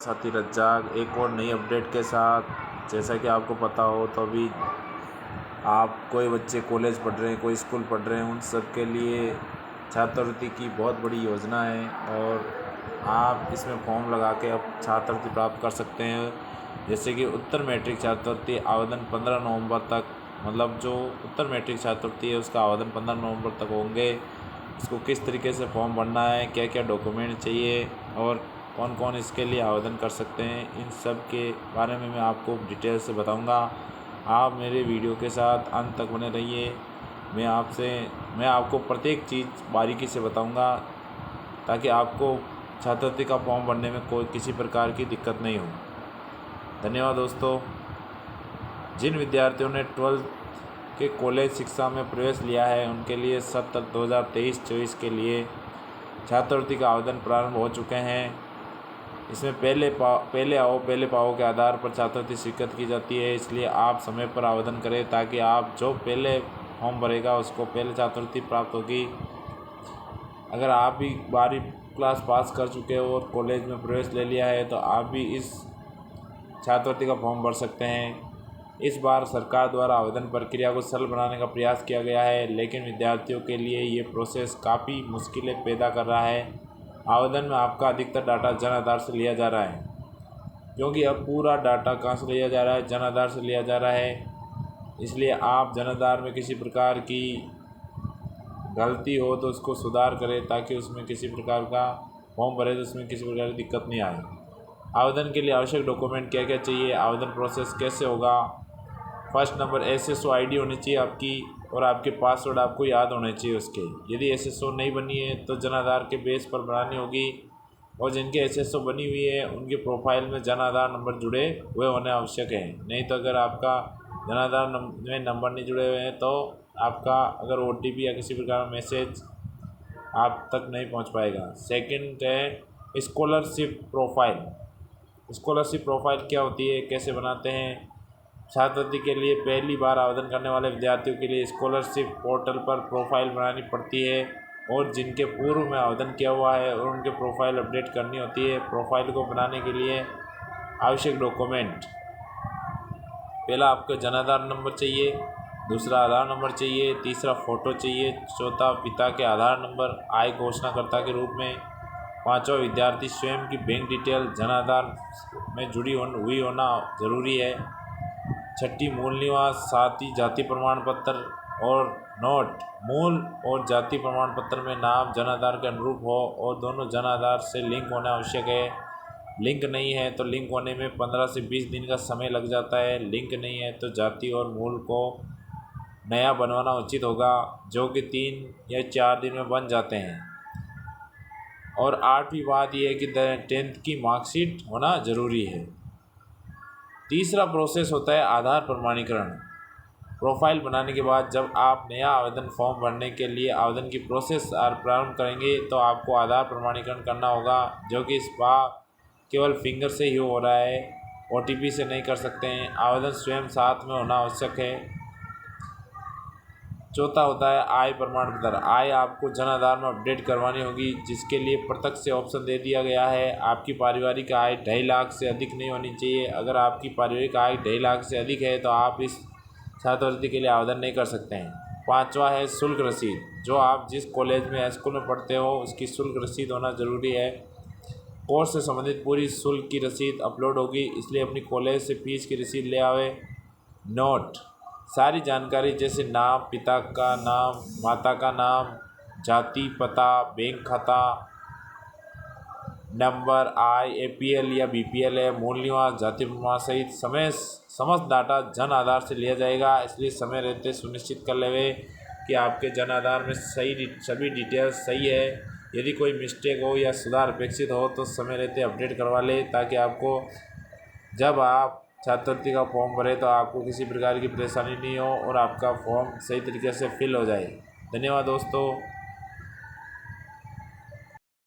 साथी रज्जाक एक और नई अपडेट के साथ। जैसा कि आपको पता हो तो अभी आप कोई बच्चे कॉलेज पढ़ रहे हैं, कोई स्कूल पढ़ रहे हैं, उन सब के लिए छात्रवृत्ति की बहुत बड़ी योजना है और आप इसमें फॉर्म लगा के अब छात्रवृत्ति प्राप्त कर सकते हैं। जैसे कि उत्तर मैट्रिक छात्रवृत्ति आवेदन 15 नवंबर तक, मतलब जो उत्तर मैट्रिक छात्रवृत्ति है उसका आवेदन 15 नवंबर तक होंगे। इसको किस तरीके से फॉर्म भरना है, क्या क्या डॉक्यूमेंट चाहिए और कौन कौन इसके लिए आवेदन कर सकते हैं, इन सब के बारे में मैं आपको डिटेल से बताऊंगा। आप मेरे वीडियो के साथ अंत तक बने रहिए। मैं आपको प्रत्येक चीज़ बारीकी से बताऊंगा ताकि आपको छात्रवृत्ति का फॉर्म भरने में कोई किसी प्रकार की दिक्कत नहीं हो। धन्यवाद दोस्तों। जिन विद्यार्थियों ने 12th के कॉलेज शिक्षा में प्रवेश लिया है उनके लिए सत्र 2023-24 के लिए छात्रवृत्ति का आवेदन प्रारंभ हो चुके हैं। इसमें पहले आओ पहले पाओ के आधार पर छात्रवृत्ति स्वीकृत की जाती है, इसलिए आप समय पर आवेदन करें ताकि आप जो पहले फॉर्म भरेगा उसको पहले छात्रवृत्ति प्राप्त होगी। अगर आप भी 12वीं क्लास पास कर चुके हो और कॉलेज में प्रवेश ले लिया है तो आप भी इस छात्रवृत्ति का फॉर्म भर सकते हैं। इस बार सरकार द्वारा आवेदन प्रक्रिया को सरल बनाने का प्रयास किया गया है, लेकिन विद्यार्थियों के लिए ये प्रोसेस काफ़ी मुश्किलें पैदा कर रहा है। आवेदन में आपका अधिकतर डाटा जन आधार से लिया जा रहा है, क्योंकि अब पूरा डाटा कहाँ से लिया जा रहा है, जन आधार से लिया जा रहा है। इसलिए आप जन आधार में किसी प्रकार की गलती हो तो उसको सुधार करें ताकि उसमें किसी प्रकार का फॉर्म भरे तो उसमें किसी प्रकार की दिक्कत नहीं आए। आवेदन के लिए आवश्यक डॉक्यूमेंट क्या क्या चाहिए, आवेदन प्रोसेस कैसे होगा। फर्स्ट नंबर SSO ID होनी चाहिए आपकी और आपके पासवर्ड आपको याद होने चाहिए उसके। यदि SSO नहीं बनी है तो जन आधार के बेस पर बनानी होगी और जिनके SSO बनी हुई है उनके प्रोफाइल में जन आधार नंबर जुड़े हुए होने आवश्यक है। नहीं तो अगर आपका जन आधार में नंबर नहीं जुड़े हुए हैं तो आपका अगर OTP या किसी प्रकार का मैसेज आप तक नहीं पहुंच पाएगा। सेकंड है स्कॉलरशिप प्रोफाइल। स्कॉलरशिप प्रोफाइल क्या होती है, कैसे बनाते हैं। छात्रवृत्ति के लिए पहली बार आवेदन करने वाले विद्यार्थियों के लिए स्कॉलरशिप पोर्टल पर प्रोफाइल बनानी पड़ती है और जिनके पूर्व में आवेदन किया हुआ है और उनके प्रोफाइल अपडेट करनी होती है। प्रोफाइल को बनाने के लिए आवश्यक डॉक्यूमेंट, पहला आपका जन आधार नंबर चाहिए, दूसरा आधार नंबर चाहिए, तीसरा फ़ोटो चाहिए, चौथा पिता के आधार नंबर आय घोषणाकर्ता के रूप में, पाँचवा विद्यार्थी स्वयं की बैंक डिटेल जन आधार में जुड़ी हुई होना ज़रूरी है, छठी मूल निवास, साथ ही जाति प्रमाण पत्र और नोट मूल और जाति प्रमाण पत्र में नाम जन आधार के अनुरूप हो और दोनों जन आधार से लिंक होना आवश्यक है। लिंक नहीं है तो लिंक होने में 15 से 20 दिन का समय लग जाता है। लिंक नहीं है तो जाति और मूल को नया बनवाना उचित होगा, जो कि 3 या 4 दिन में बन जाते हैं। और 8वीं बात यह है कि 10th की मार्कशीट होना ज़रूरी है। तीसरा प्रोसेस होता है आधार प्रमाणीकरण। प्रोफाइल बनाने के बाद जब आप नया आवेदन फॉर्म भरने के लिए आवेदन की प्रोसेस प्रारंभ करेंगे तो आपको आधार प्रमाणीकरण करना होगा, जो कि इस बार केवल फिंगर से ही हो रहा है, OTP से नहीं कर सकते हैं। आवेदन स्वयं साथ में होना आवश्यक है। चौथा होता है आय प्रमाण पत्र। आय आपको जन आधार में अपडेट करवानी होगी, जिसके लिए प्रत्यक्ष से ऑप्शन दे दिया गया है। आपकी पारिवारिक आय 2.5 लाख से अधिक नहीं होनी चाहिए। अगर आपकी पारिवारिक आय 2.5 लाख से अधिक है तो आप इस छात्रवृत्ति के लिए आवेदन नहीं कर सकते हैं। पाँचवा है शुल्क रसीद। जो आप जिस कॉलेज में या स्कूल में पढ़ते हो उसकी शुल्क रसीद होना ज़रूरी है। कोर्स से संबंधित पूरी शुल्क की रसीद अपलोड होगी, इसलिए अपनी कॉलेज से फीस की रसीद ले आवे। नोट सारी जानकारी जैसे नाम, पिता का नाम, माता का नाम, जाति, पता, बैंक खाता नंबर, आय APL या BPL है, मूल निवास, जाति प्रमाण सहित समस्त डाटा जन आधार से लिया जाएगा। इसलिए समय रहते सुनिश्चित कर लेवे कि आपके जन आधार में सभी डिटेल्स सही है। यदि कोई मिस्टेक हो या सुधार अपेक्षित हो तो समय रहते अपडेट करवा ले, ताकि आपको जब आप छात्रवृत्ति का फॉर्म भरें तो आपको किसी प्रकार की परेशानी नहीं हो और आपका फॉर्म सही तरीके से फिल हो जाए। धन्यवाद दोस्तों।